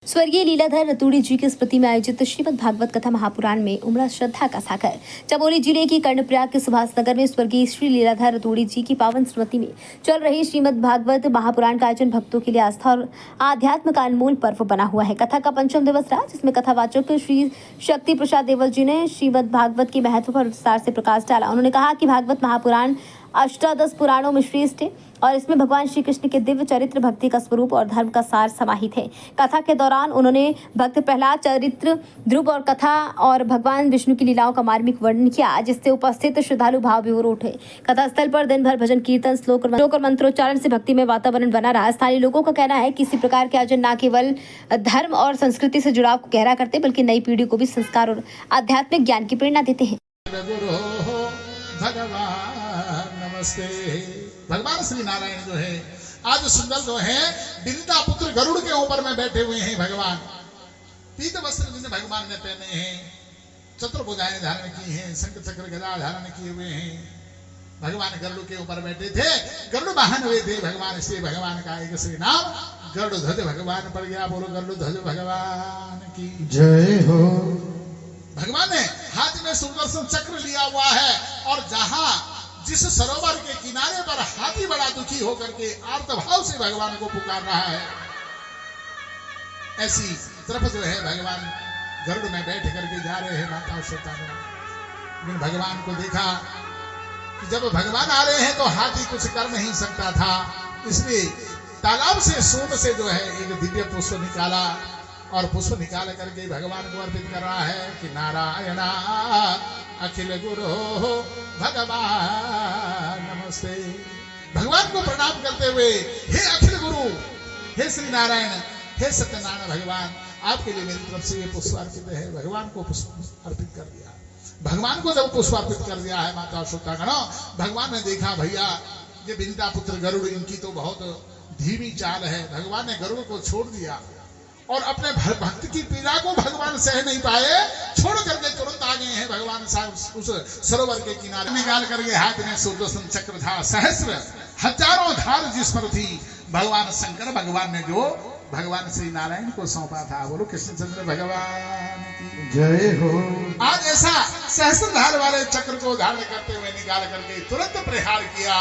स्वर्गीय लीलाधर रतूड़ी जी की स्मृति में आयोजित श्रीमद् भागवत कथा महापुराण में उमड़ा श्रद्धा का सागर। चमोली जिले की कर्णप्रयाग के सुभाष नगर में स्वर्गीय श्री लीलाधर रतूड़ी जी की पावन स्मृति में चल रही श्रीमद् भागवत महापुराण का आयोजन भक्तों के लिए आस्था और आध्यात्म का अनमोल पर्व बना हुआ है। कथा का पंचम दिवस रहा, जिसमें कथावाचक श्री शक्ति प्रसाद देवल जी ने श्रीमद् भागवत के महत्व पर विस्तार से प्रकाश डाला। उन्होंने कहा कि भागवत महापुराण अष्टादश पुराणों में श्रेष्ठ है और इसमें भगवान श्री कृष्ण के दिव्य चरित्र, भक्ति का स्वरूप और धर्म का सार समाहित है। कथा के दौरान उन्होंने भक्त प्रहलाद चरित्र, ध्रुव और कथा और भगवान विष्णु की लीलाओं का मार्मिक वर्णन किया, जिससे उपस्थित श्रद्धालु भाव विभोर उठे। कथा स्थल पर दिन भर भजन कीर्तन, श्लोक और मंत्रोच्चारण से भक्ति में वातावरण बना रहा। स्थानीय लोगों का कहना है कि इसी प्रकार के आयोजन न केवल धर्म और संस्कृति से जुड़ाव को गहरा करते, बल्कि नई पीढ़ी को भी संस्कार और आध्यात्मिक ज्ञान की प्रेरणा देते हैं। नमस्ते। भगवान श्री नारायण जो है आज सुंदर जो है विदिता पुत्र गरुड़ के ऊपर में बैठे हुए हैं। भगवान पीत वस्त्र जिन्हें भगवान ने पहने हैं, चतुर्भुजाएं धारण की हैं, शंख चक्र गदा धारण किए हुए हैं। भगवान गरुड़ के ऊपर बैठे थे, गरुड़ वाहन हुए थे भगवान। इसलिए भगवान का एक श्री नाम गरुड़ ध्वज भगवान पड़ गया। बोलो गरुड़ ध्वज भगवान की जय हो। भगवान ने हाथ में सुदर्शन चक्र लिया हुआ है और जहां जिस सरोवर के किनारे पर हाथी बड़ा दुखी होकर के आर्तभाव से भगवान को पुकार रहा है, ऐसी तरफ जो है भगवान गरुड़ में बैठ करके जा रहे हैं। माता श्वेता भगवान को देखा कि जब भगवान आ रहे हैं तो हाथी कुछ कर नहीं सकता था, इसलिए तालाब से सूंड से जो है एक दिव्य पुष्प निकाला और पुष्प निकाल करके भगवान को अर्पित कर रहा है कि नारायणा अखिल गुरु भगवान नमस्ते। भगवान को प्रणाम करते हुए, हे अखिल गुरु, हे श्री नारायण, हे सत्यनारायण भगवान, आपके लिए मेरी तरफ से ये पुष्प अर्पित है। भगवान को पुष्प अर्पित कर दिया। भगवान को जब पुष्प अर्पित कर दिया है माता श्रोतागणों, भगवान ने देखा भैया ये विदिता पुत्र गरुड़, इनकी तो बहुत धीमी चाल है। भगवान ने गरुड़ को छोड़ दिया और अपने भक्त की पीड़ा को भगवान सह नहीं पाए, छोड़ करके तुरंत आ गए हैं भगवान साहब उस सरोवर के किनारे। निकाल करके हाथ में सुदर्शन चक्र था, सहस्र हजारों धार जिस पर थी, भगवान शंकर भगवान ने जो भगवान श्री नारायण को सौंपा था। बोलो कृष्णचंद्र भगवान की जय हो। आज ऐसा सहस्र धार वाले चक्र को धारण करते हुए निकाल करके तुरंत प्रहार किया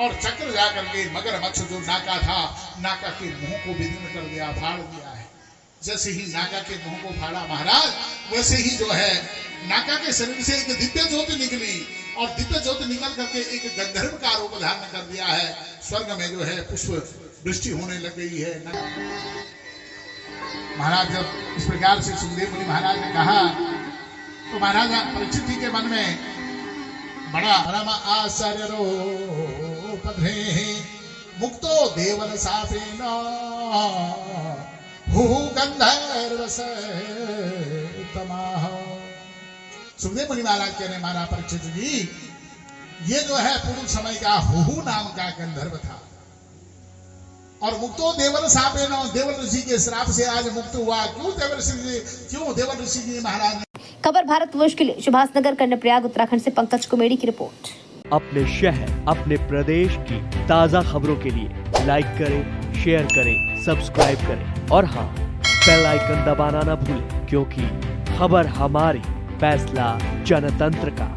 और चक्र जा करके मगरमच्छ जो नाका था, नाका के मुंह को विदीर्ण कर दिया, फाड़ दिया है। जैसे ही नाका के मुंह को फाड़ा महाराज, वैसे ही जो है नाका के शरीर से एक दिव्य ज्योति निकली और दिव्य ज्योति निकल करके एक गंधर्व का रूप धारण कर दिया है। स्वर्ग में जो है पुष्प वृष्टि होने लग गई है। महाराज जब इस प्रकार से सुखदेव मुनि महाराज ने कहा तो महाराज परीक्षित जी के मन में बड़ा परम आश्चर्य मुक्तो देवन सापेन गंधर्व तमाह। सुखदेव मुनि महाराज कहने मारा परीक्षित जी, ये जो है पूर्व समय का हुहु नाम का गंधर्व था और मुक्तो देवल सापेन, देवल ऋषि के श्राप से आज मुक्त हुआ। क्यों देवल ऋषि जी महाराज ने। खबर भारतवर्ष के लिए सुभाष नगर कर्णप्रयाग उत्तराखंड से पंकज कुमेड़ी की रिपोर्ट। अपने शहर, अपने प्रदेश की ताज़ा खबरों के लिए लाइक करें, शेयर करें, सब्सक्राइब करें और हाँ, बेल आइकन दबाना ना भूलें, क्योंकि खबर हमारी, फैसला जनतंत्र का।